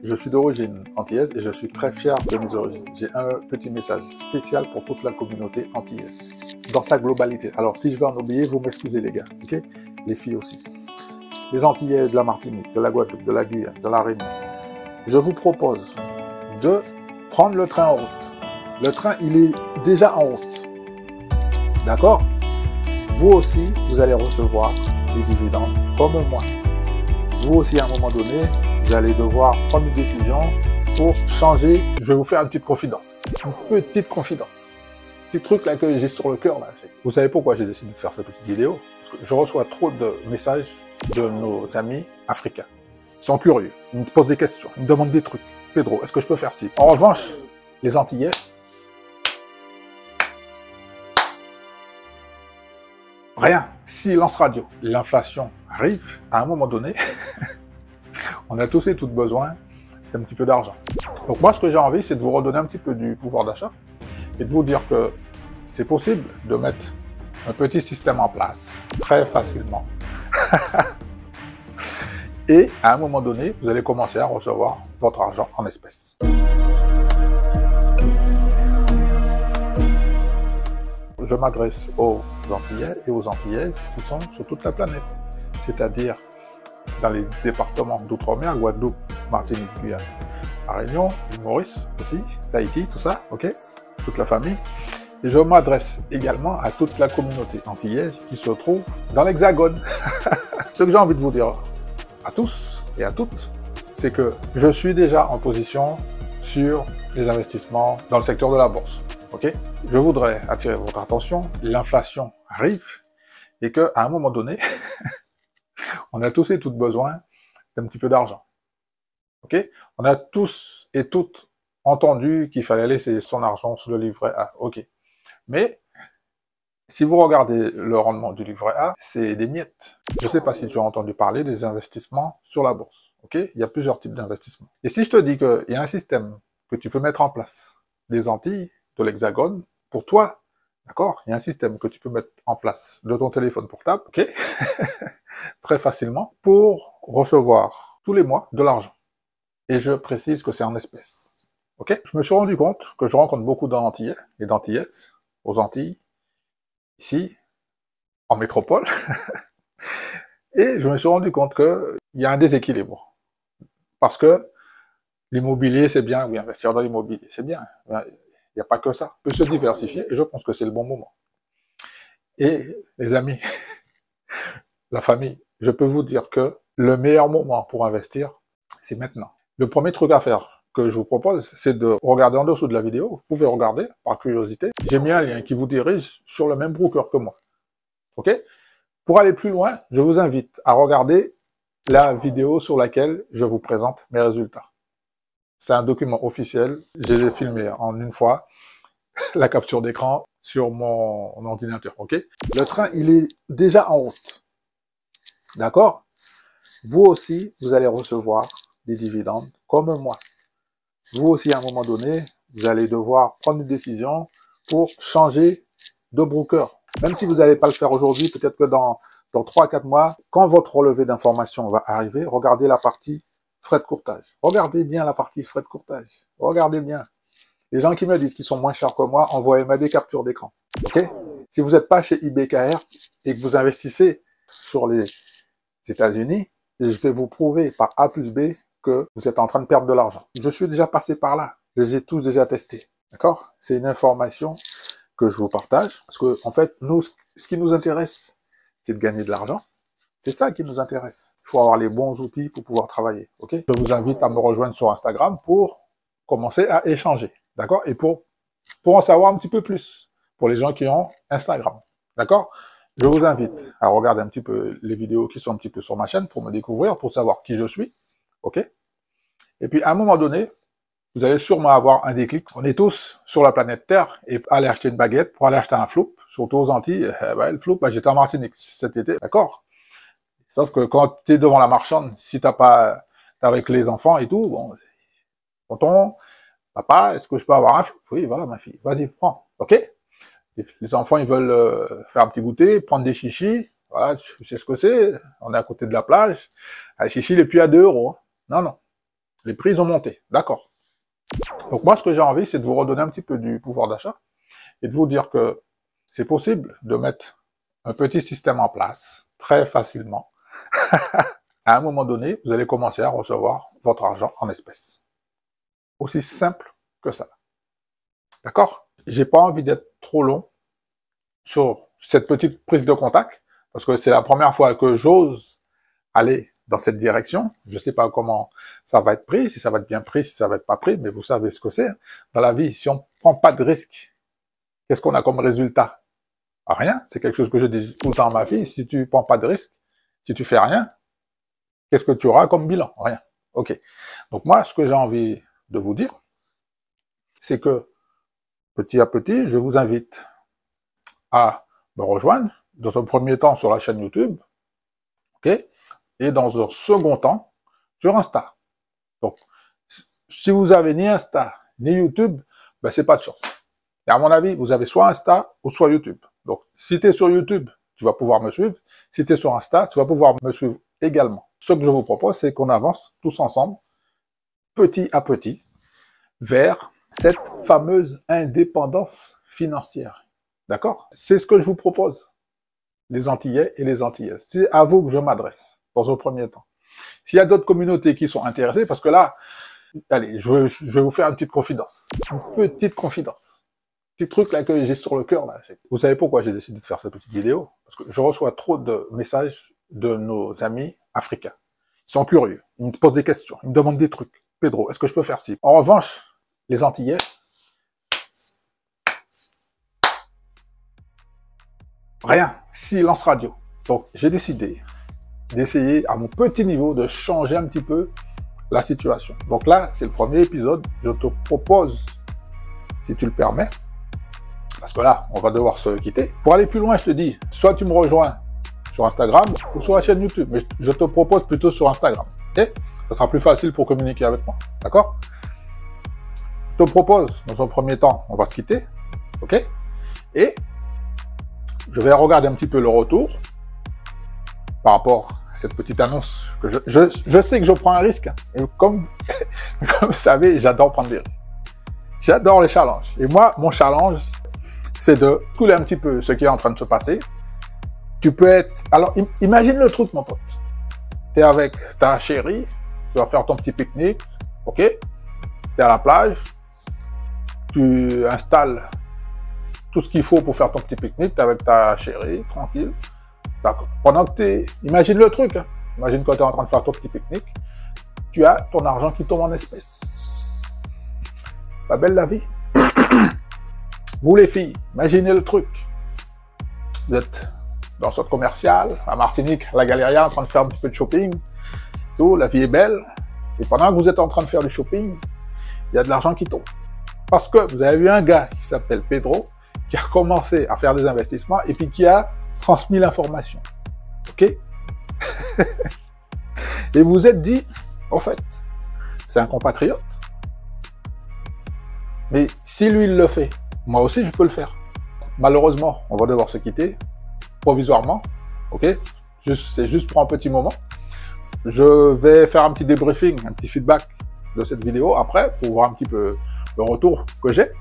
Je suis d'origine antillaise et je suis très fier de mes origines. J'ai un petit message spécial pour toute la communauté antillaise, dans sa globalité. Alors, si je vais en oublier, vous m'excusez les gars, ok? Les filles aussi. Les Antillais de la Martinique, de la Guadeloupe, de la Guyane, de la Réunion. Je vous propose de prendre le train en route. Le train, il est déjà en route. D'accord? Vous aussi, vous allez recevoir des dividendes comme moi. Vous aussi, à un moment donné, vous allez devoir prendre une décision pour changer. Je vais vous faire une petite confidence. Une petite confidence. Petit truc là que j'ai sur le cœur là. Vous savez pourquoi j'ai décidé de faire cette petite vidéo? Parce que je reçois trop de messages de nos amis africains. Ils sont curieux. Ils me posent des questions. Ils me demandent des trucs. Pedro, est-ce que je peux faire ci? En revanche, les Antillais, rien. Silence radio. L'inflation arrive à un moment donné. On a tous et toutes besoin d'un petit peu d'argent. Donc moi, ce que j'ai envie, c'est de vous redonner un petit peu du pouvoir d'achat et de vous dire que c'est possible de mettre un petit système en place très facilement. Et à un moment donné, vous allez commencer à recevoir votre argent en espèces. Je m'adresse aux Antillais et aux Antillaises qui sont sur toute la planète, c'est-à-dire dans les départements d'outre-mer, Guadeloupe, Martinique, Guyane, La Réunion, l'île Maurice aussi, Tahiti, tout ça, ok, toute la famille. Et je m'adresse également à toute la communauté antillaise qui se trouve dans l'Hexagone. Ce que j'ai envie de vous dire à tous et à toutes, c'est que je suis déjà en position sur les investissements dans le secteur de la bourse. Ok? Je voudrais attirer votre attention, l'inflation arrive et qu'à un moment donné, on a tous et toutes besoin d'un petit peu d'argent. Ok? On a tous et toutes entendu qu'il fallait laisser son argent sur le livret A. Ok. Mais si vous regardez le rendement du livret A, c'est des miettes. Je ne sais pas si tu as entendu parler des investissements sur la bourse. Ok? Il y a plusieurs types d'investissements. Et si je te dis qu'il y a un système que tu peux mettre en place, des Antilles, de l'Hexagone, pour toi, d'accord? Il y a un système que tu peux mettre en place de ton téléphone portable, ok? Très facilement, pour recevoir tous les mois de l'argent. Et je précise que c'est en espèces. Ok? Je me suis rendu compte que je rencontre beaucoup d'Antillais et d'Antillaises aux Antilles, ici, en métropole, et je me suis rendu compte qu'il y a un déséquilibre. Parce que l'immobilier, c'est bien, oui, investir dans l'immobilier, c'est bien. Il n'y a pas que ça. On peut se diversifier et je pense que c'est le bon moment. Et les amis, la famille, je peux vous dire que le meilleur moment pour investir, c'est maintenant. Le premier truc à faire que je vous propose, c'est de regarder en dessous de la vidéo. Vous pouvez regarder par curiosité. J'ai mis un lien qui vous dirige sur le même broker que moi. Ok? Pour aller plus loin, je vous invite à regarder la vidéo sur laquelle je vous présente mes résultats. C'est un document officiel. Je l'ai filmé en une fois, la capture d'écran sur mon ordinateur. Ok? Le train, il est déjà en route. D'accord? Vous aussi, vous allez recevoir des dividendes comme moi. Vous aussi, à un moment donné, vous allez devoir prendre une décision pour changer de broker. Même si vous n'allez pas le faire aujourd'hui, peut-être que dans 3 à 4 mois, quand votre relevé d'information va arriver, regardez la partie frais de courtage. Regardez bien la partie frais de courtage. Regardez bien. Les gens qui me disent qu'ils sont moins chers que moi, envoyez-moi des captures d'écran. Ok? Si vous n'êtes pas chez IBKR et que vous investissez sur les États-Unis, je vais vous prouver par A plus B que vous êtes en train de perdre de l'argent. Je suis déjà passé par là. Je les ai tous déjà testés. D'accord? C'est une information que je vous partage. Parce que, en fait, nous, ce qui nous intéresse, c'est de gagner de l'argent. C'est ça qui nous intéresse. Il faut avoir les bons outils pour pouvoir travailler. Ok? Je vous invite à me rejoindre sur Instagram pour commencer à échanger. D'accord? Et pour en savoir un petit peu plus. Pour les gens qui ont Instagram. D'accord? Je vous invite à regarder un petit peu les vidéos qui sont un petit peu sur ma chaîne pour me découvrir, pour savoir qui je suis. Ok? Et puis, à un moment donné, vous allez sûrement avoir un déclic. On est tous sur la planète Terre et aller acheter une baguette pour aller acheter un floup, surtout aux Antilles. Le floup, j'étais en Martinique cet été, d'accord? Sauf que quand tu es devant la marchande, si t'as pas avec les enfants et tout, bon, tonton, papa, est-ce que je peux avoir un floup? Oui, voilà ma fille, vas-y, prends, ok? Les enfants, ils veulent faire un petit goûter, prendre des chichis, voilà, tu sais ce que c'est, on est à côté de la plage, les chichis, les plus à 2 €. Non, non. Les prix ils ont monté, d'accord. Donc moi, ce que j'ai envie, c'est de vous redonner un petit peu du pouvoir d'achat et de vous dire que c'est possible de mettre un petit système en place très facilement. À un moment donné, vous allez commencer à recevoir votre argent en espèces. Aussi simple que ça. D'accord? J'ai pas envie d'être trop long sur cette petite prise de contact, parce que c'est la première fois que j'ose aller dans cette direction. Je sais pas comment ça va être pris, si ça va être bien pris, si ça va être pas pris, mais vous savez ce que c'est. Dans la vie, si on prend pas de risque, qu'est-ce qu'on a comme résultat? Rien. C'est quelque chose que je dis tout le temps à ma fille. Si tu prends pas de risque, si tu fais rien, qu'est-ce que tu auras comme bilan? Rien. Ok. Donc moi, ce que j'ai envie de vous dire, c'est que petit à petit, je vous invite à me rejoindre, dans un premier temps sur la chaîne YouTube, ok, et dans un second temps sur Insta. Donc, si vous avez ni Insta ni YouTube, ben c'est pas de chance. Et à mon avis, vous avez soit Insta ou soit YouTube. Donc, si tu es sur YouTube, tu vas pouvoir me suivre. Si tu es sur Insta, tu vas pouvoir me suivre également. Ce que je vous propose, c'est qu'on avance tous ensemble, petit à petit, vers cette fameuse indépendance financière. D'accord? C'est ce que je vous propose, les Antillais et les Antillaises. C'est à vous que je m'adresse, dans un premier temps. S'il y a d'autres communautés qui sont intéressées, parce que là, allez, je vais vous faire une petite confidence. Une petite confidence. Petit truc là que j'ai sur le cœur là. Vous savez pourquoi j'ai décidé de faire cette petite vidéo? Parce que je reçois trop de messages de nos amis africains. Ils sont curieux, ils me posent des questions, ils me demandent des trucs. Pedro, est-ce que je peux faire ci? En revanche, les Antillais, rien, silence radio. Donc j'ai décidé d'essayer à mon petit niveau de changer un petit peu la situation. Donc là, c'est le premier épisode. Je te propose, si tu le permets, parce que là, on va devoir se quitter. Pour aller plus loin, je te dis, soit tu me rejoins sur Instagram ou sur la chaîne YouTube. Mais je te propose plutôt sur Instagram. Ok? Ça sera plus facile pour communiquer avec moi. D'accord? Je te propose, dans un premier temps, on va se quitter. Ok? Et je vais regarder un petit peu le retour par rapport à cette petite annonce que je sais que je prends un risque. Et comme vous savez, j'adore prendre des risques. J'adore les challenges. Et moi, mon challenge, c'est de couler un petit peu ce qui est en train de se passer. Tu peux être... Alors, imagine le truc, mon pote. Tu es avec ta chérie, tu vas faire ton petit pique-nique, ok? Tu es à la plage, tu installes tout ce qu'il faut pour faire ton petit pique-nique, tu es avec ta chérie, tranquille. D'accord. Pendant que tu es... Imagine le truc, hein. Imagine quand tu es en train de faire ton petit pique-nique, tu as ton argent qui tombe en espèces. Pas belle la vie. Vous les filles, imaginez le truc. Vous êtes dans le centre commercial, à Martinique, à la Galéria, en train de faire un petit peu de shopping. Tout, la vie est belle. Et pendant que vous êtes en train de faire du shopping, il y a de l'argent qui tombe. Parce que vous avez vu un gars qui s'appelle Pedro, qui a commencé à faire des investissements et puis qui a transmis l'information. Ok? Et vous êtes dit, en fait, c'est un compatriote. Mais si lui, il le fait, moi aussi, je peux le faire. Malheureusement, on va devoir se quitter, provisoirement, ok? C'est juste pour un petit moment. Je vais faire un petit débriefing, un petit feedback de cette vidéo après, pour voir un petit peu le retour que j'ai.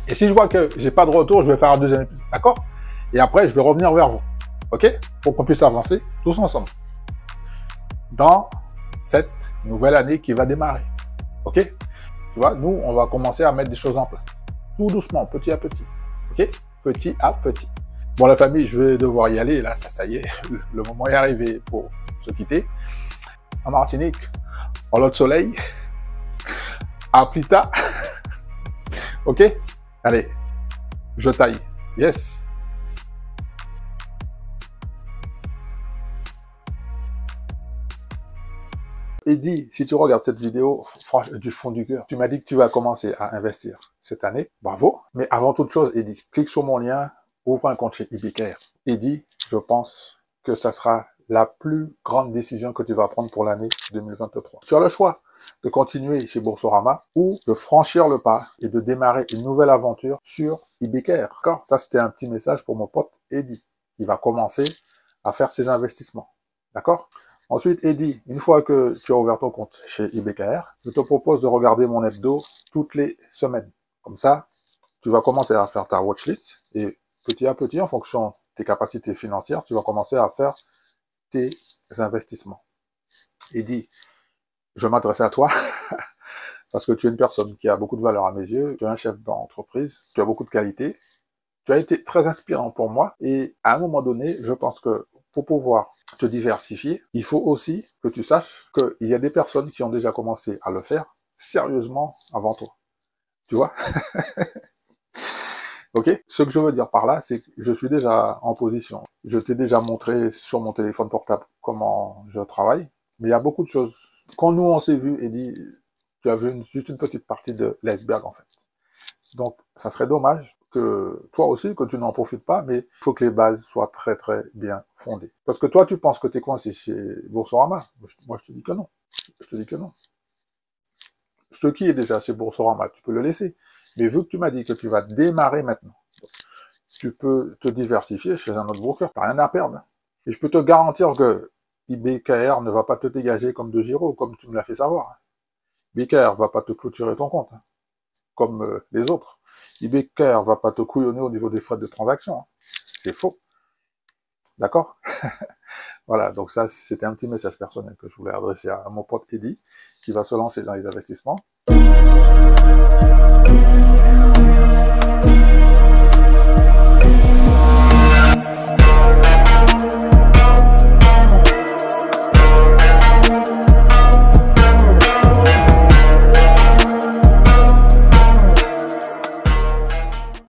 Et si je vois que j'ai pas de retour, je vais faire un deuxième épisode, d'accord? Et après, je vais revenir vers vous, ok? Pour qu'on puisse avancer tous ensemble dans cette nouvelle année qui va démarrer, ok? Tu vois, nous, on va commencer à mettre des choses en place. Tout doucement, petit à petit. Ok? Petit à petit. Bon, la famille, je vais devoir y aller. Là, ça y est, le moment est arrivé pour se quitter. En Martinique, en lot de soleil. À plus tard. Ok? Allez, je taille. Yes! Eddie, si tu regardes cette vidéo, franchement, du fond du cœur, tu m'as dit que tu vas commencer à investir cette année. Bravo. Mais avant toute chose, Eddie, clique sur mon lien, ouvre un compte chez Ibicare. Eddie, je pense que ça sera la plus grande décision que tu vas prendre pour l'année 2023. Tu as le choix de continuer chez Boursorama ou de franchir le pas et de démarrer une nouvelle aventure sur Ibicare. D'accord? Ça, c'était un petit message pour mon pote Eddie, qui va commencer à faire ses investissements. D'accord? Ensuite, Eddy, une fois que tu as ouvert ton compte chez IBKR, je te propose de regarder mon hebdo toutes les semaines. Comme ça, tu vas commencer à faire ta watchlist et petit à petit, en fonction de tes capacités financières, tu vas commencer à faire tes investissements. Eddy, je m'adresse à toi parce que tu es une personne qui a beaucoup de valeur à mes yeux, tu es un chef d'entreprise, tu as beaucoup de qualités, tu as été très inspirant pour moi et à un moment donné, je pense que pour pouvoir te diversifier, il faut aussi que tu saches qu'il y a des personnes qui ont déjà commencé à le faire sérieusement avant toi. Tu vois? Ok? Ce que je veux dire par là, c'est que je suis déjà en position. Je t'ai déjà montré sur mon téléphone portable comment je travaille, mais il y a beaucoup de choses. Quand nous on s'est vu et dit, tu as vu juste une petite partie de l'iceberg en fait. Donc, ça serait dommage que toi aussi, que tu n'en profites pas, mais il faut que les bases soient très très bien fondées. Parce que toi, tu penses que tu es coincé chez Boursorama. Moi, je te dis que non. Je te dis que non. Ce qui est déjà chez Boursorama, tu peux le laisser. Mais vu que tu m'as dit que tu vas démarrer maintenant, tu peux te diversifier chez un autre broker. T'as rien à perdre. Et je peux te garantir que IBKR ne va pas te dégager comme de Giro, comme tu me l'as fait savoir. IBKR va pas te clôturer ton compte, comme les autres. IBKR va pas te couillonner au niveau des frais de transaction. C'est faux. D'accord? Voilà, donc ça, c'était un petit message personnel que je voulais adresser à mon pote Eddy, qui va se lancer dans les investissements.